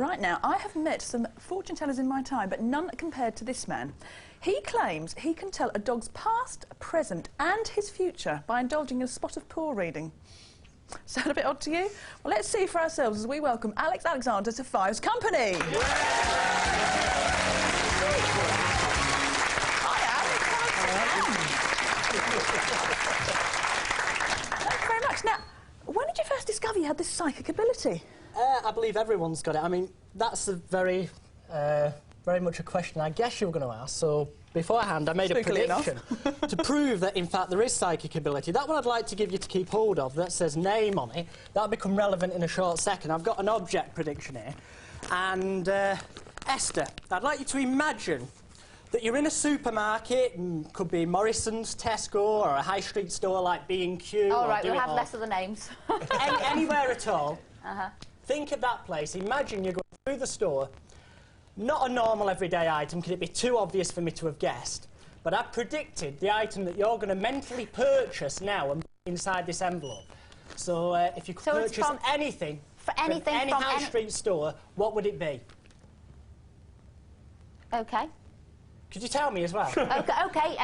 Right now, I have met some fortune tellers in my time, but none compared to this man. He claims he can tell a dog's past, present and his future by indulging in a spot of paw reading. Sound a bit odd to you? Well, let's see for ourselves as we welcome Alex Alexander to Five's Company. Hi, Alex. Thank you very much. Now, when did you first discover you had this psychic ability? I believe everyone's got it. I mean, that's a very much a question I guess you were going to ask. So beforehand, I made a prediction to prove that, in fact, there is psychic ability. That one I'd like to give you to keep hold of. That says name on it. That'll become relevant in a short second. I've got an object prediction here. And, Esther, I'd like you to imagine that you're in a supermarket, could be Morrison's, Tesco, or a high street store like B&Q. All right, we'll have less of the names. Anywhere at all. Think of that place. Imagine you're going through the store. Not a normal everyday item, because it'd be too obvious for me to have guessed. But I predicted the item that you're going to mentally purchase now and put inside this envelope. So if you could purchase anything from any high street store, what would it be? OK. Could you tell me as well? OK,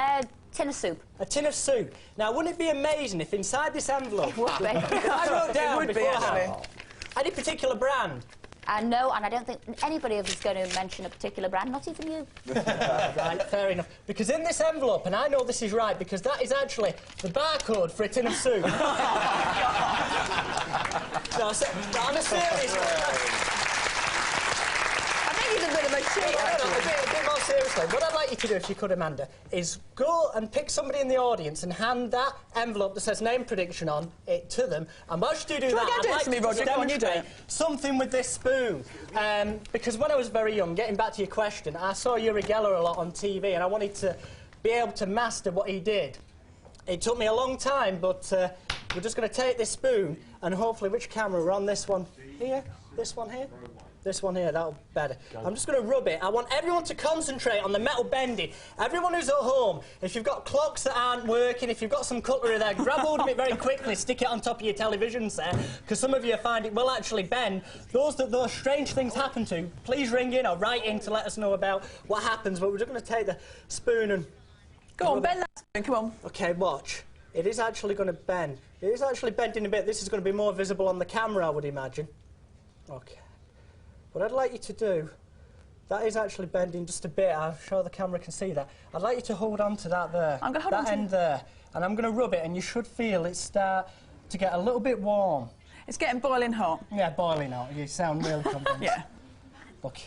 tin of soup. A tin of soup. Now, wouldn't it be amazing if inside this envelope... It would be. I wrote down beforehand, any particular brand? No, and I don't think anybody of us is going to mention a particular brand, not even you. Right, fair enough. Because in this envelope, and I know this is right, because that is actually the barcode for a tin of soup. No, so, on a serious note... He's a bit of a cheat. A bit more seriously, what I'd like you to do, if you could, Amanda, is go and pick somebody in the audience and hand that envelope that says name prediction on it to them. And whilst you do that, I'd like to demonstrate something with this spoon. Because when I was very young, getting back to your question, I saw Uri Geller a lot on TV, and I wanted to be able to master what he did. It took me a long time, but we're just going to take this spoon, and hopefully, which camera? We're on this one here, this one here. This one here, that'll be better. I'm just going to rub it. I want everyone to concentrate on the metal bending. Everyone who's at home, if you've got clocks that aren't working, if you've got some cutlery there, grab hold of it very quickly, stick it on top of your television set, because some of you find it will actually bend. Those that those strange things happen to, please ring in or write in to let us know about what happens. But we're just going to take the spoon and... Go on, bend that spoon, come on. OK, watch. It is actually going to bend. It is actually bending a bit. This is going to be more visible on the camera, I would imagine. OK. What I'd like you to do, that is actually bending just a bit. I'm sure the camera can see that. I'd like you to hold on to that there. I'm going to hold on to that end there. And I'm going to rub it, and you should feel it start to get a little bit warm. It's getting boiling hot. Yeah, boiling hot. You sound really convinced. Yeah. Look,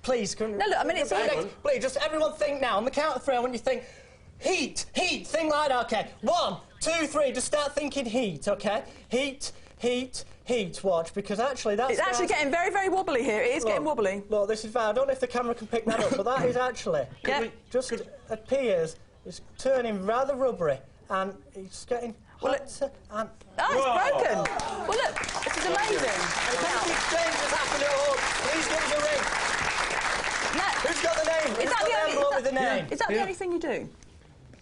please. No, look, I mean, it's... Please, just everyone think now. On the count of three, I want you to think, heat, heat, think like that, OK? 1, 2, 3, just start thinking heat, OK? Heat, heat, heat, watch, because actually that's... It's actually getting very, very wobbly here. It is getting wobbly. Look, this is fine. I don't know if the camera can pick that up, but that is actually... Yep. Just appears, it's turning rather rubbery, and it's getting hotter and... Oh, it's broken! Well, look, this is amazing. If anything strange has happened at home, please give us a ring. Who's got the name? Who's got the envelope with the name? Is that the only thing you do?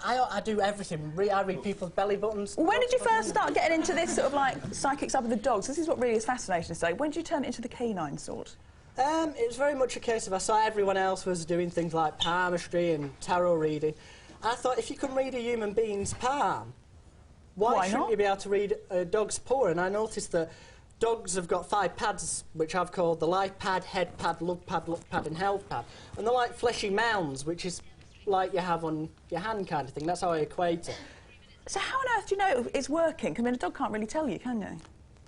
I do everything. I read people's belly buttons. When did you first start getting into this sort of like psychic side with the dogs? This is what really is fascinating to say. When did you turn it into the canine sort? It was very much a case of I saw everyone else was doing things like palmistry and tarot reading. I thought, if you can read a human being's palm, why shouldn't you be able to read a dog's paw? And I noticed that dogs have got 5 pads, which I've called the life pad, head pad, love pad, luck pad and health pad. And they're like fleshy mounds, which is like you have on your hand kind of thing. That's how I equate it. So how on earth do you know it's working? I mean, a dog can't really tell you, can you?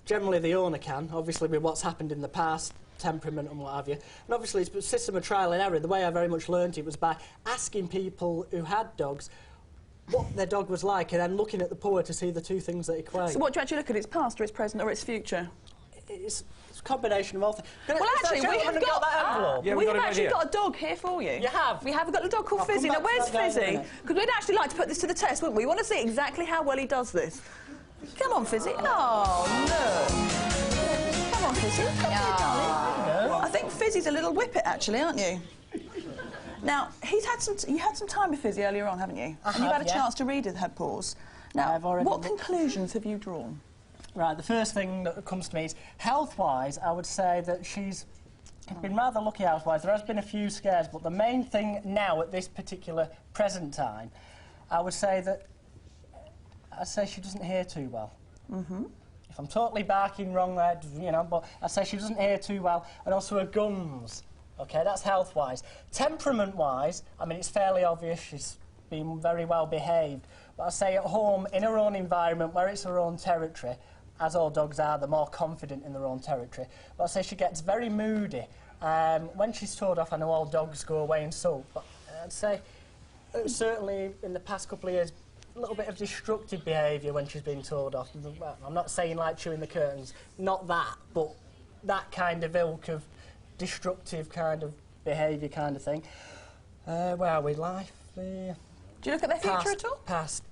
Generally, the owner can, obviously, with what's happened in the past, temperament and what have you. And obviously, it's a system of trial and error. The way I very much learned it was by asking people who had dogs what their dog was like and then looking at the paw to see the two things that equate. So what do you actually look at? Its past or its present or its future? It's a combination of all things. Well, actually, we have got that envelope. Yeah, we've actually got a dog here for you. You have? We have. We've got a dog called Fizzy. Now, where's Fizzy? Because we'd actually like to put this to the test, wouldn't we? We want to see exactly how well he does this. Come on, Fizzy. Oh, look. Come on, Fizzy. Come here, darling. I think Fizzy's a little whippet, actually, aren't you? Now, you had some time with Fizzy earlier on, haven't you? And you've had a chance to read her paws. Now, what conclusions have you drawn? Right, the first thing that comes to me is, health-wise, I would say that she's been rather lucky housewise. There has been a few scares, but the main thing now at this particular present time, I would say that she doesn't hear too well. If I'm totally barking wrong there, you know, but I'd say she doesn't hear too well, and also her gums. OK, that's health-wise. Temperament-wise, I mean, it's fairly obvious she's been very well behaved, but I'd say at home, in her own environment, where it's her own territory, as all dogs are, they're more confident in their own territory. But I'd say she gets very moody. When she's told off, I know all dogs go away and sulk, but I'd say certainly in the past couple of years, a little bit of destructive behaviour when she's been told off. Well, I'm not saying like chewing the curtains, not that, but that kind of ilk of destructive kind of behaviour kind of thing. Where are we? Life? Do you look at their future at all? Past.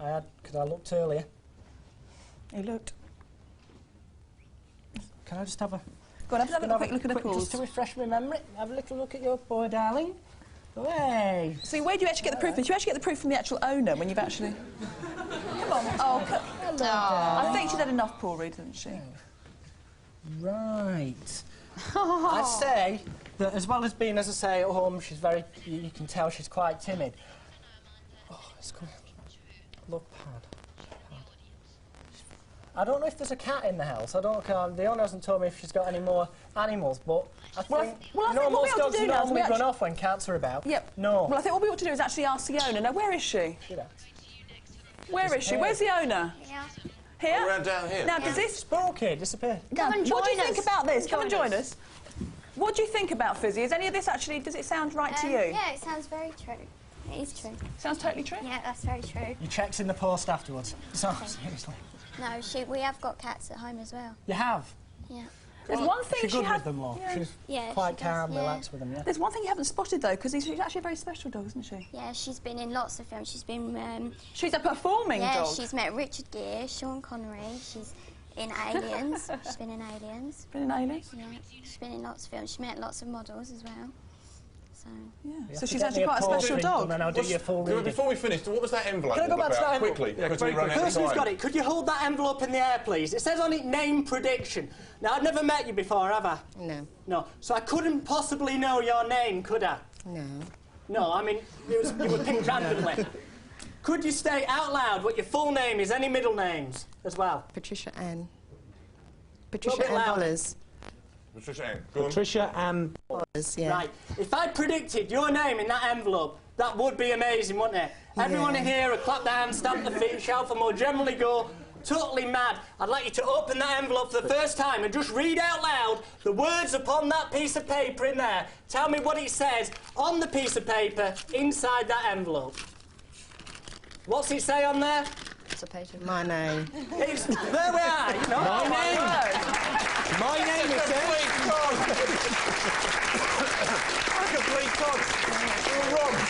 I had, because I looked earlier. You looked. Can I just have a... Go on, have a quick look at the pools. Just to refresh my memory, have a little look at your boy, darling. Hey. See, where do you actually get the proof from? Do you actually get the proof from the actual owner when you've actually... Come on. Oh, hello. I think she's had enough pool read, hasn't she? Right. I'd say that as well as being, as I say, at home, she's very... You can tell she's quite timid. Oh, it's coming. Look, pad. I don't know if there's a cat in the house. I don't know. The owner hasn't told me if she's got any more animals, but I think... Well, most dogs normally run off when cats are about. Yep. No. Well, I think what we ought to do is actually ask the owner. Now, where is she? Where is she? Where's the owner? Yeah. Here? Around down here. Now, does this... Spooky, disappear. Come and join us. What do you think about this? Come and join us. What do you think about Fizzy? Is any of this actually... Does it sound right to you? Yeah, it sounds very true. It is true. Sounds totally true? Yeah, that's very true. Your check's in the post afterwards. So, seriously. No, we have got cats at home as well. You have? Yeah. There's one thing she's good with them, Law. Yeah. She's quite calm, yeah. relaxed with them, yeah. There's one thing you haven't spotted, though, because she's actually a very special dog, isn't she? Yeah, she's been in lots of films. She's been... she's a performing dog. Yeah, she's met Richard Gere, Sean Connery. She's in Aliens. She's been in Aliens. Been in Aliens? Yeah, she's been in lots of films. She met lots of models as well. So... Yeah. So she's actually quite a special dog. And I'll do your full reading. Before we finish, what was that envelope? Can I go back to that envelope? Quickly, Yeah, because we run out of time. Person who's got it, could you hold that envelope in the air, please? It says on it, name prediction. Now, I've never met you before, have I? No. No. So I couldn't possibly know your name, could I? No. No, I mean, you were picked randomly. Could you state out loud what your full name is, any middle names as well? Patricia Ann. Patricia Ann Bollers. Patricia Ann, go on. Patricia Ann Bollers, yeah. Right. If I predicted your name in that envelope, that would be amazing, wouldn't it? Everyone in here would clap their hands, stamp their feet, shout for more, generally go totally mad. I'd like you to open that envelope for the first time and just read out loud the words upon that piece of paper in there. Tell me what it says on the piece of paper inside that envelope. What's it say on there? My name. It's, there we are. You know, My name. My name is Complete cons. You're robbed.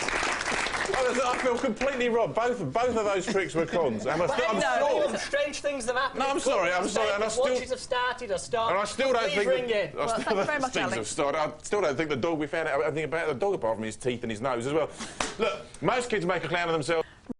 I feel completely robbed. Both of those tricks were cons. I'm sure. Strange things have happened. No, I'm sorry. And I still. Watches have started or stopped. And I still don't think. Ring in. Well, thank you very much, things have started. I still don't think the dog. We found out everything about the dog apart from his teeth and his nose as well. Look, most kids make a clown of themselves.